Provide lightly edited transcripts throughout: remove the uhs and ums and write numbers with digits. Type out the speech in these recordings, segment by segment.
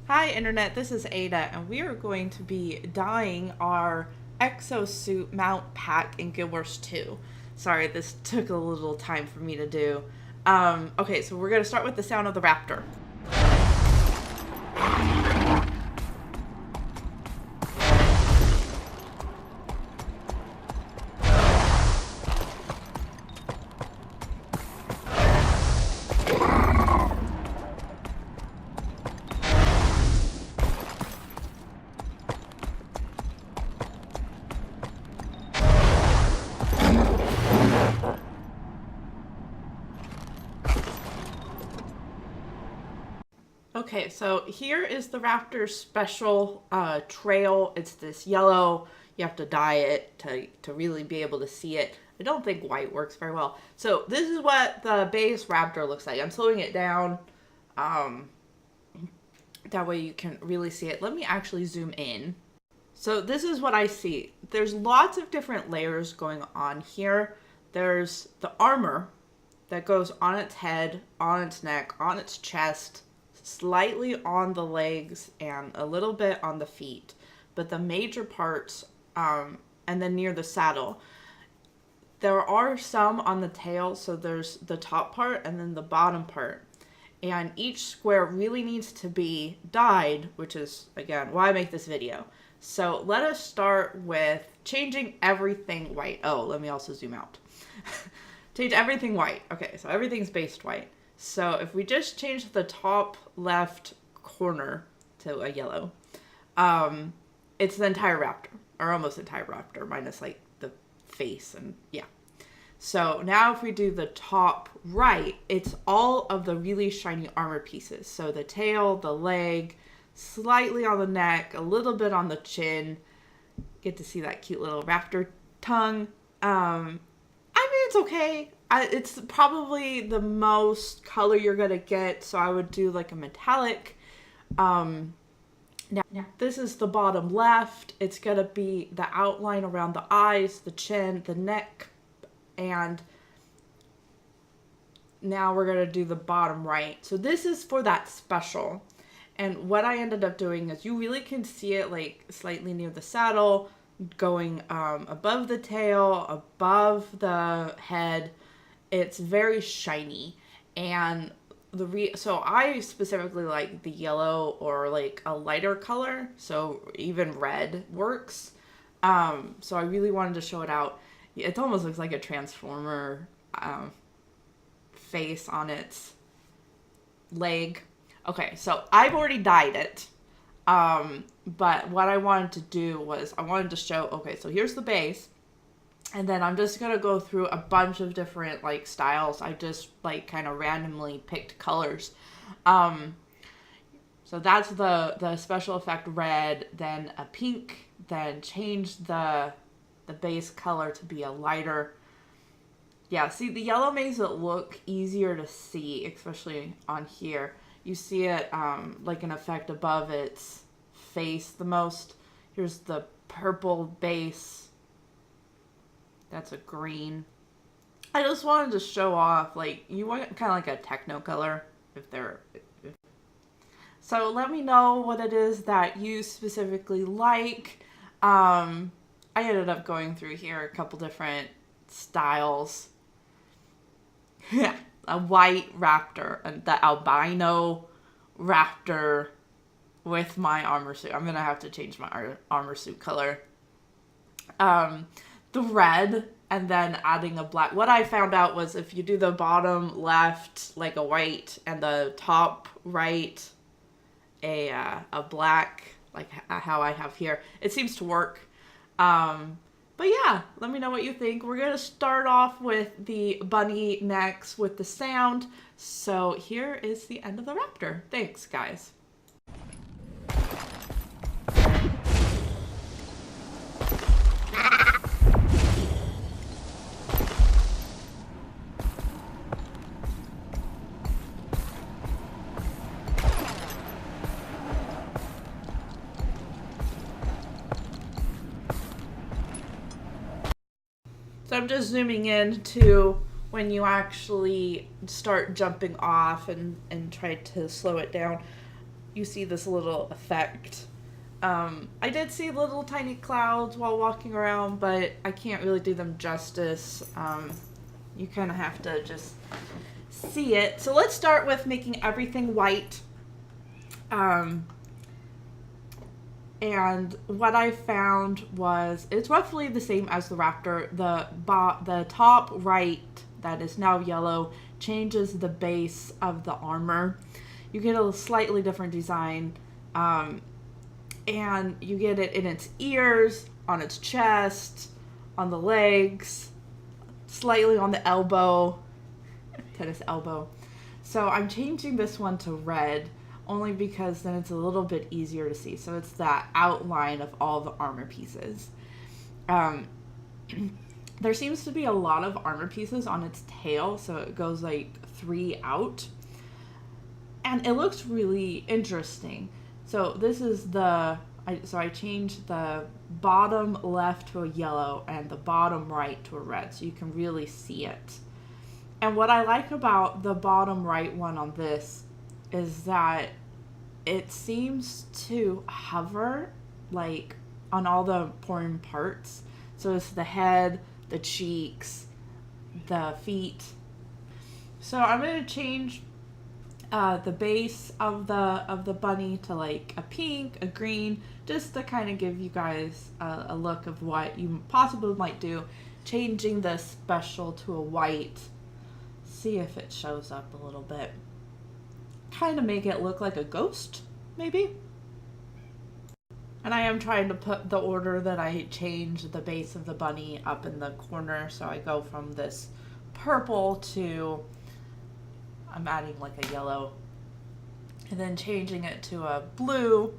Hi Internet, this is Aidda, and we are going to be dyeing our Exo Suit Mount Pack in Guild Wars 2. Sorry, this took a little time for me to do. Okay, so we're going to start with the sound of the raptor. Okay, so here is the Raptor's special trail. It's this yellow. You have to dye it to really be able to see it. I don't think white works very well. So this is what the base Raptor looks like. I'm slowing it down. That way you can really see it. Let me actually zoom in. So this is what I see. There's lots of different layers going on here. There's the armor that goes on its head, on its neck, on its chest, slightly on the legs, and a little bit on the feet. But the major parts, and then near the saddle. There are some on the tail, so there's the top part and then the bottom part. And each square really needs to be dyed, which is, again, why I make this video. So let us start with changing everything white. Oh, let me also zoom out. Change everything white. Okay, so everything's based white. So if we just change the top left corner to a yellow, it's the entire raptor, or almost the entire raptor, minus like the face and yeah. So now if we do the top right, it's all of the really shiny armor pieces. So the tail, the leg, slightly on the neck, a little bit on the chin. Get to see that cute little raptor tongue. I mean, it's okay. It's probably the most color you're gonna get, so I would do like a metallic. Now this is the bottom left. It's gonna be the outline around the eyes, the chin, the neck, and now we're gonna do the bottom right. So this is for that special. And what I ended up doing is you really can see it like slightly near the saddle, going above the tail, above the head. It's very shiny, and so I specifically like the yellow or like a lighter color, so even red works. So I really wanted to show it out. It almost looks like a transformer face on its leg. Okay, so I've already dyed it, but what I wanted to do was I wanted to show, okay, so here's the base. And then I'm just going to go through a bunch of different, like, styles. I just, like, kind of randomly picked colors. So that's the special effect red, then a pink, then change the base color to be a lighter. Yeah, see, the yellow makes it look easier to see, especially on here. You see it, like, an effect above its face the most. Here's the purple base. That's a green. I just wanted to show off, like, you want kind of like a techno color, So let me know what it is that you specifically like. I ended up going through here a couple different styles. A white raptor, and the albino raptor with my armor suit. I'm gonna have to change my armor suit color. The red, and then adding a black. What I found out was if you do the bottom left like a white and the top right a black, like how I have here, it seems to work. But yeah, let me know what you think. We're gonna start off with the bunny next with the sound. So here is the end of the raptor. Thanks, guys. So I'm just zooming in to when you actually start jumping off and try to slow it down. you see this little effect. I did see little tiny clouds while walking around, but I can't really do them justice. You kind of have to just see it. So let's start with making everything white. And what I found was it's roughly the same as the Raptor. The top right that is now yellow changes the base of the armor. You get a slightly different design, and you get it in its ears, on its chest, on the legs, slightly on the elbow, tennis elbow. So I'm changing this one to red only because then it's a little bit easier to see. So it's that outline of all the armor pieces. There seems to be a lot of armor pieces on its tail, so it goes like 3 out. And it looks really interesting. So this is I changed the bottom left to a yellow and the bottom right to a red, so you can really see it. And what I like about the bottom right one on this is that it seems to hover like on all the important parts. So it's the head, the cheeks, the feet. So I'm going to change the base of the bunny to like a pink, a green, just to kind of give you guys a look of what you possibly might do. Changing the special to a white. See if it shows up a little bit. Kind of make it look like a ghost, maybe. And I am trying to put the order that I change the base of the bunny up in the corner. So I go from this purple to, I'm adding like a yellow, and then changing it to a blue,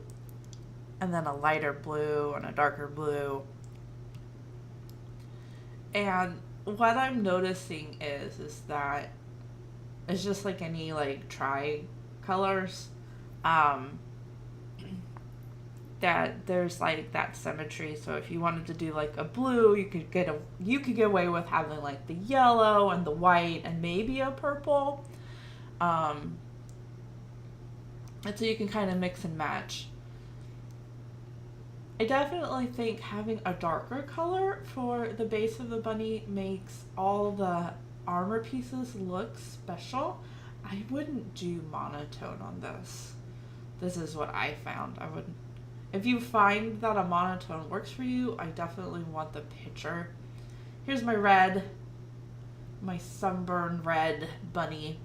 and then a lighter blue and a darker blue. And what I'm noticing is that it's just like any like tri-colors, that there's like that symmetry. So if you wanted to do like a blue, you could get away with having like the yellow and the white and maybe a purple. And so you can kind of mix and match. I definitely think having a darker color for the base of the bunny makes all the armor pieces look special. I wouldn't do monotone on this. This is what I found. I wouldn't. If you find that a monotone works for you, I definitely want the picture. Here's my red, my sunburn red bunny.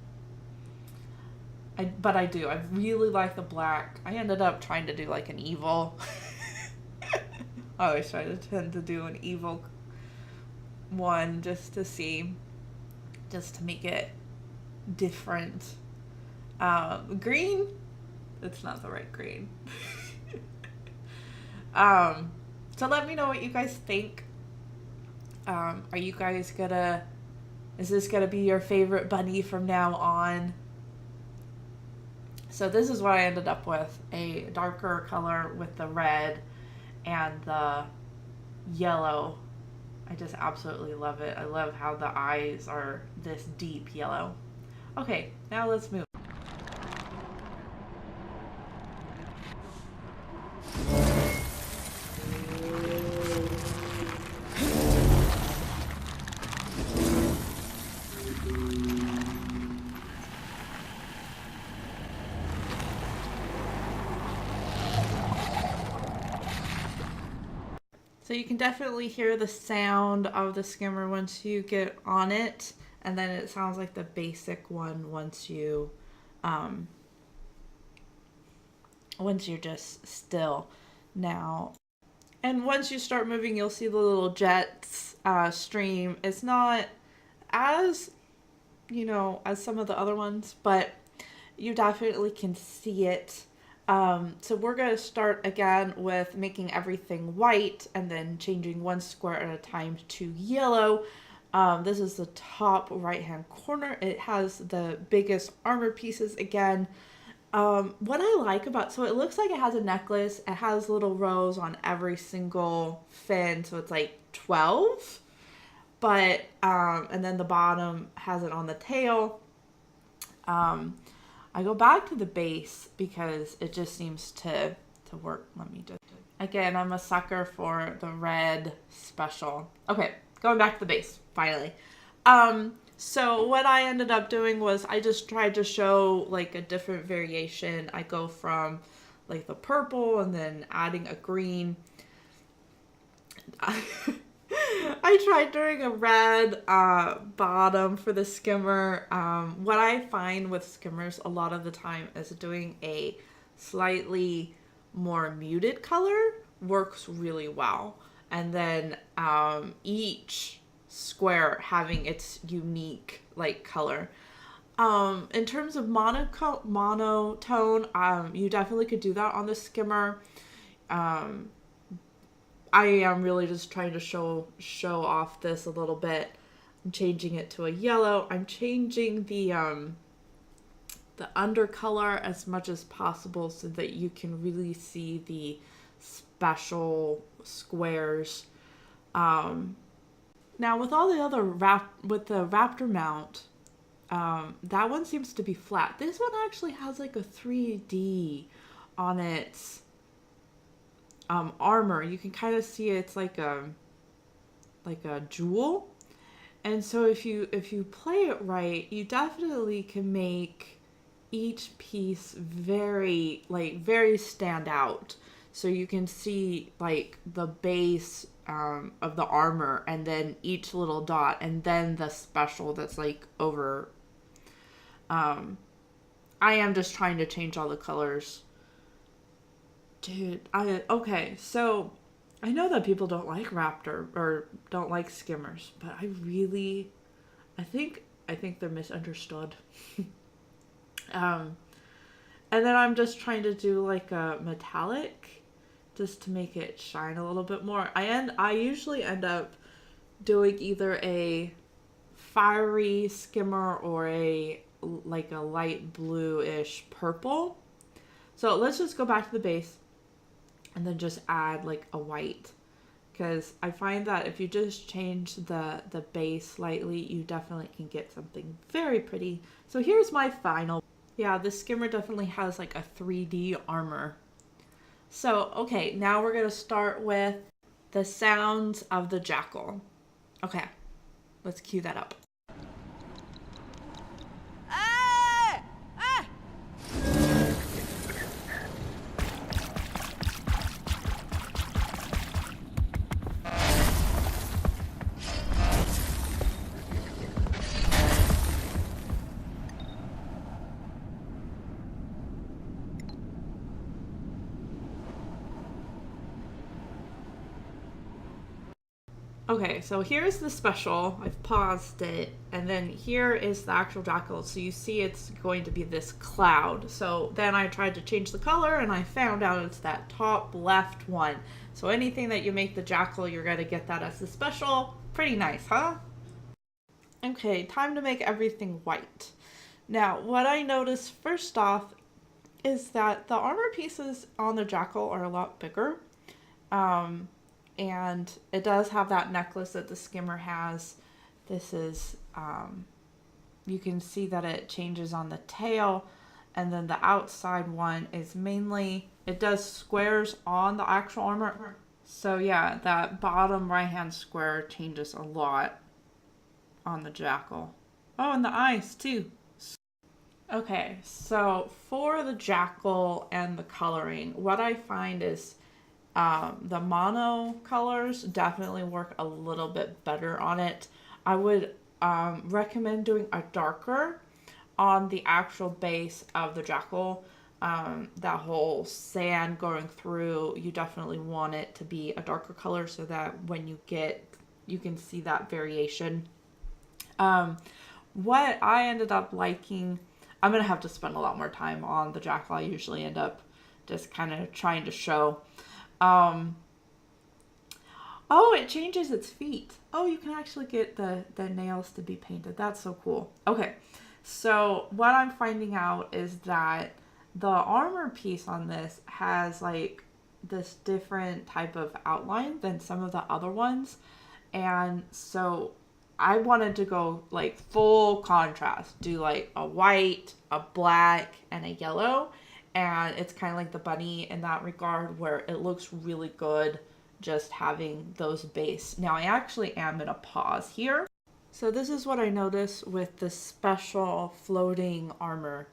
But I really like the black. I ended up trying to do like an evil. I always try to tend to do an evil one just to make it different. Green? It's not the right green. So let me know what you guys think. Are you guys is this gonna be your favorite bunny from now on? So this is what I ended up with, a darker color with the red and the yellow. I just absolutely love it. I love how the eyes are this deep yellow. Okay, now let's move. So you can definitely hear the sound of the skimmer once you get on it, and then it sounds like the basic one once you're just still now. And once you start moving, you'll see the little jets stream. It's not as, as some of the other ones, but you definitely can see it. So we're going to start again with making everything white and then changing one square at a time to yellow. This is the top right hand corner. It has the biggest armor pieces again. What I like so it looks like it has a necklace. It has little rows on every single fin. So it's like 12, but, and then the bottom has it on the tail. I go back to the base because it just seems to work. Let me just, again, I'm a sucker for the red special. Okay, going back to the base, finally. So what I ended up doing was I just tried to show like a different variation. I go from like the purple and then adding a green. I tried doing a red bottom for the skimmer. What I find with skimmers a lot of the time is doing a slightly more muted color works really well. And then each square having its unique like color. In terms of monotone, you definitely could do that on the skimmer. I am really just trying to show off this a little bit. I'm changing it to a yellow. I'm changing the undercolor as much as possible so that you can really see the special squares. Now with all the other with the Raptor mount, that one seems to be flat. This one actually has like a 3D on its armor. You can kind of see it's like a jewel. And so if you play it right, you definitely can make each piece very stand out. So you can see like the base of the armor and then each little dot and then the special that's like over. I am just trying to change all the colors. Dude, okay, so I know that people don't like Raptor or don't like skimmers, but I think they're misunderstood. And then I'm just trying to do like a metallic just to make it shine a little bit more. I usually end up doing either a fiery skimmer or a light bluish purple. So let's just go back to the base and then just add like a white, because I find that if you just change the base slightly, you definitely can get something very pretty. So here's my final. Yeah, this skimmer definitely has like a 3D armor. So, okay, now we're going to start with the sounds of the jackal. Okay, let's cue that up. Okay, so here's the special. I've paused it, and then here is the actual jackal. So you see it's going to be this cloud. So then I tried to change the color, and I found out it's that top left one. So anything that you make the jackal, you're going to get that as the special. Pretty nice, huh? Okay, time to make everything white. Now, what I noticed first off is that the armor pieces on the jackal are a lot bigger. And it does have that necklace that the skimmer has. This is, you can see that it changes on the tail. And then the outside one is mainly, it does squares on the actual armor. So yeah, that bottom right-hand square changes a lot on the jackal. Oh, and the eyes too. Okay, so for the jackal and the coloring, what I find is the mono colors definitely work a little bit better on it. I would recommend doing a darker on the actual base of the jackal. That whole sand going through, you definitely want it to be a darker color so that when you can see that variation. What I ended up liking, I'm going to have to spend a lot more time on the jackal. I usually end up just kind of trying to show. Oh, it changes its feet. Oh, you can actually get the nails to be painted. That's so cool. Okay, so what I'm finding out is that the armor piece on this has like this different type of outline than some of the other ones. And so I wanted to go like full contrast, do like a white, a black, and a yellow. And it's kind of like the bunny in that regard, where it looks really good just having those base. Now I actually am going to pause here. So this is what I noticed with the special floating armor,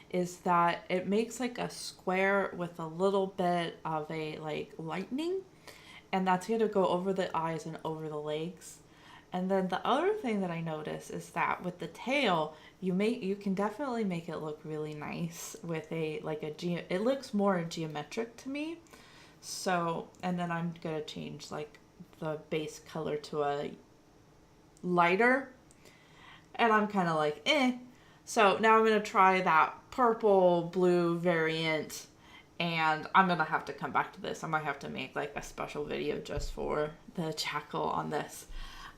is that it makes like a square with a little bit of a like lightning, and that's going to go over the eyes and over the legs. And then the other thing that I noticed is that with the tail, you can definitely make it look really nice with a it looks more geometric to me. So, and then I'm gonna change like the base color to a lighter, and I'm kind of like So now I'm gonna try that purple blue variant, and I'm gonna have to come back to this. I might have to make like a special video just for the jackal on this.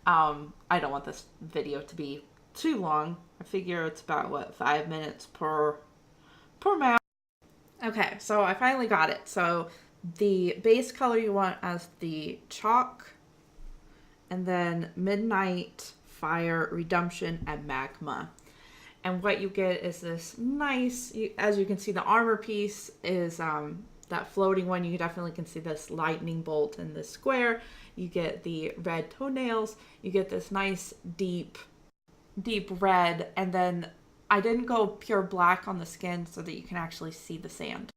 I don't want this video to be too long. I figure it's about, what, 5 minutes per mount. Okay, so I finally got it. So the base color you want as the chalk, and then Midnight, Fire, Redemption, and Magma. And what you get is this nice, as you can see, the armor piece is that floating one. You definitely can see this lightning bolt in the square. You get the red toenails. You get this nice deep red. And then I didn't go pure black on the skin so that you can actually see the sand.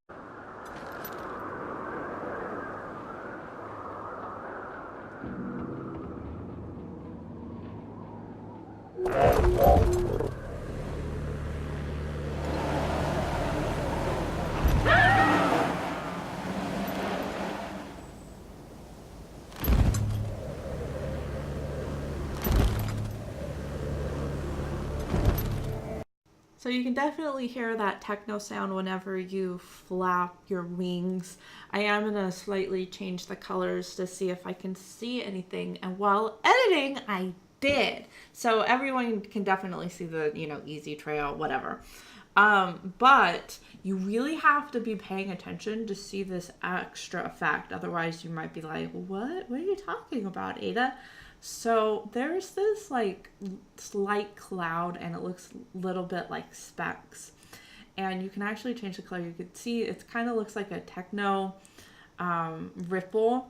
So you can definitely hear that techno sound whenever you flap your wings. I am going to slightly change the colors to see if I can see anything. And while editing, I did. So everyone can definitely see the, easy trail, whatever. But you really have to be paying attention to see this extra effect. Otherwise, you might be like, what are you talking about, Aidda? So there's this like slight cloud, and it looks a little bit like specks, and you can actually change the color. You can see it kind of looks like a techno ripple,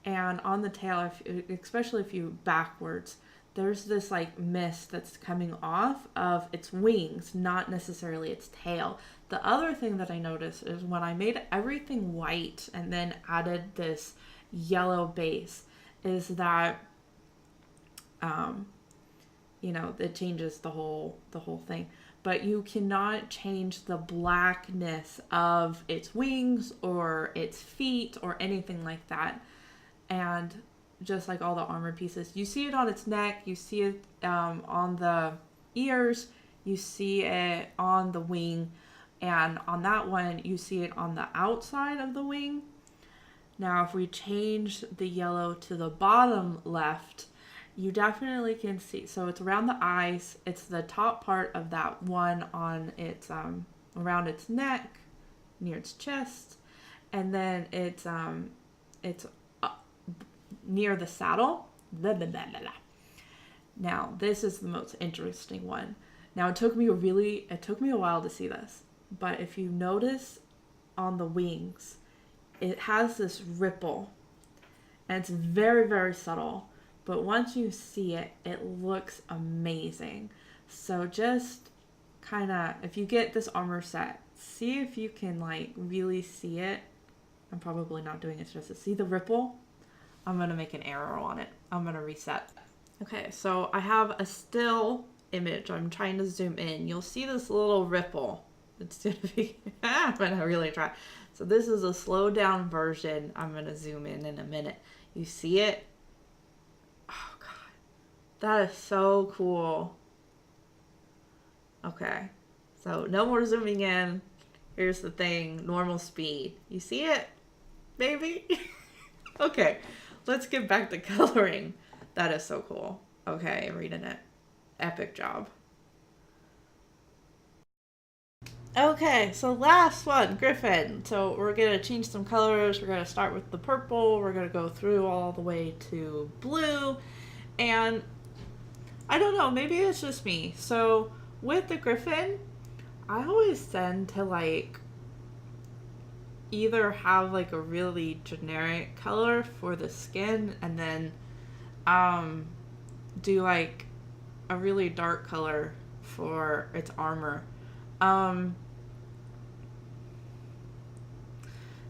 and on the tail, especially if you backwards, there's this like mist that's coming off of its wings, not necessarily its tail. The other thing that I noticed is when I made everything white and then added this yellow base, is that it changes the whole thing, but you cannot change the blackness of its wings or its feet or anything like that. And just like all the armor pieces, you see it on its neck, you see it on the ears, you see it on the wing, and on that one you see it on the outside of the wing. Now if we change the yellow to the bottom left, you definitely can see, so it's around the eyes, it's the top part of that one on its around its neck, near its chest, and then it's near the saddle. Blah, blah, blah, blah, blah. Now this is the most interesting one. Now it took me a while to see this, but if you notice on the wings, it has this ripple, and it's very, very subtle. But once you see it, it looks amazing. So just kind of, if you get this armor set, see if you can like really see it. I'm probably not doing it justice. See the ripple? I'm going to make an arrow on it. I'm going to reset. Okay, so I have a still image. I'm trying to zoom in. You'll see this little ripple. It's going to be, I'm going to really try. So this is a slowed down version. I'm going to zoom in a minute. You see it? Oh god, that is so cool. Okay, so no more zooming in. Here's the thing, normal speed. You see it, baby? Okay, let's get back to coloring. That is so cool. Okay, I'm reading it. Epic job. Okay, so last one, Griffon. So we're going to change some colors. We're going to start with the purple. We're going to go through all the way to blue. And I don't know, maybe it's just me. So with the Griffon, I always tend to like either have like a really generic color for the skin and then do like a really dark color for its armor.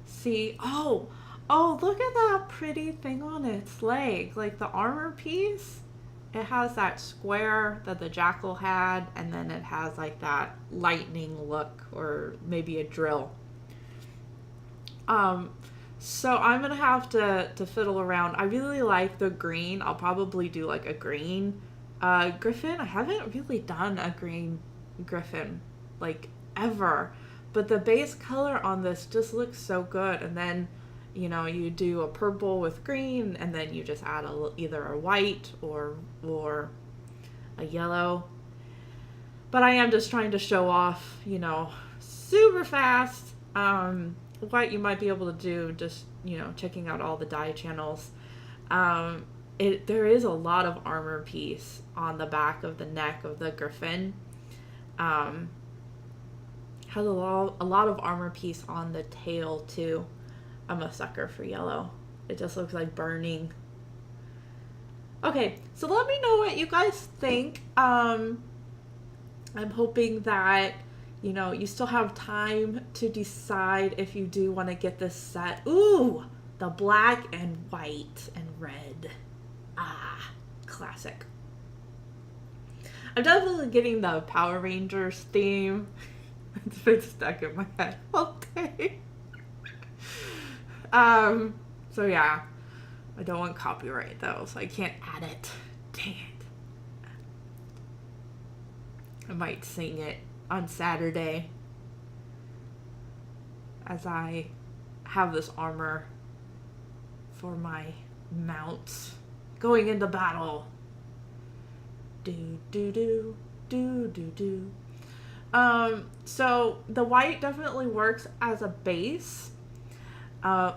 See, oh, look at that pretty thing on its leg. Like the armor piece, it has that square that the jackal had, and then it has like that lightning look or maybe a drill. So I'm gonna have to fiddle around. I really like the green. I'll probably do like a green griffin. I haven't really done a green griffin like ever, but the base color on this just looks so good. And then, you know, you do a purple with green, and then you just add either a white or a yellow. But I am just trying to show off, you know, super fast. What you might be able to do, just, you know, checking out all the dye channels. There is a lot of armor piece on the back of the neck of the griffin. Has a lot of armor piece on the tail too. I'm a sucker for yellow. It just looks like burning. Okay, so let me know what you guys think. I'm hoping that, you know, you still have time to decide if you do want to get this set. Ooh, the black and white and red. Ah, classic. I'm definitely getting the Power Rangers theme. It's been stuck in my head all day. So yeah, I don't want copyright though, so I can't add it. Dang it. I might sing it on Saturday as I have this armor for my mounts going into battle. Do do do do do do. So the white definitely works as a base.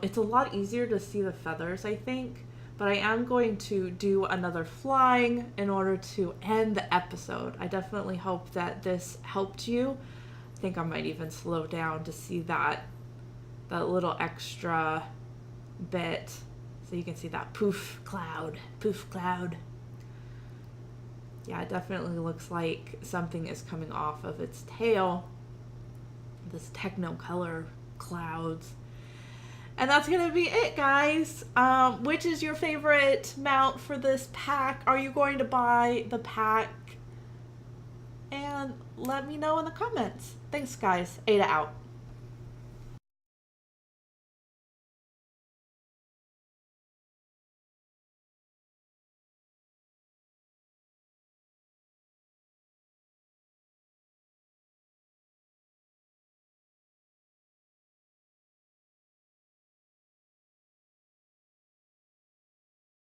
It's a lot easier to see the feathers, I think, but I am going to do another flying in order to end the episode. I definitely hope that this helped you. I think I might even slow down to see that little extra bit so you can see that poof cloud. Yeah, it definitely looks like something is coming off of its tail. This technicolor clouds. And that's going to be it, guys. Which is your favorite mount for this pack? Are you going to buy the pack? And let me know in the comments. Thanks, guys. Aidda out.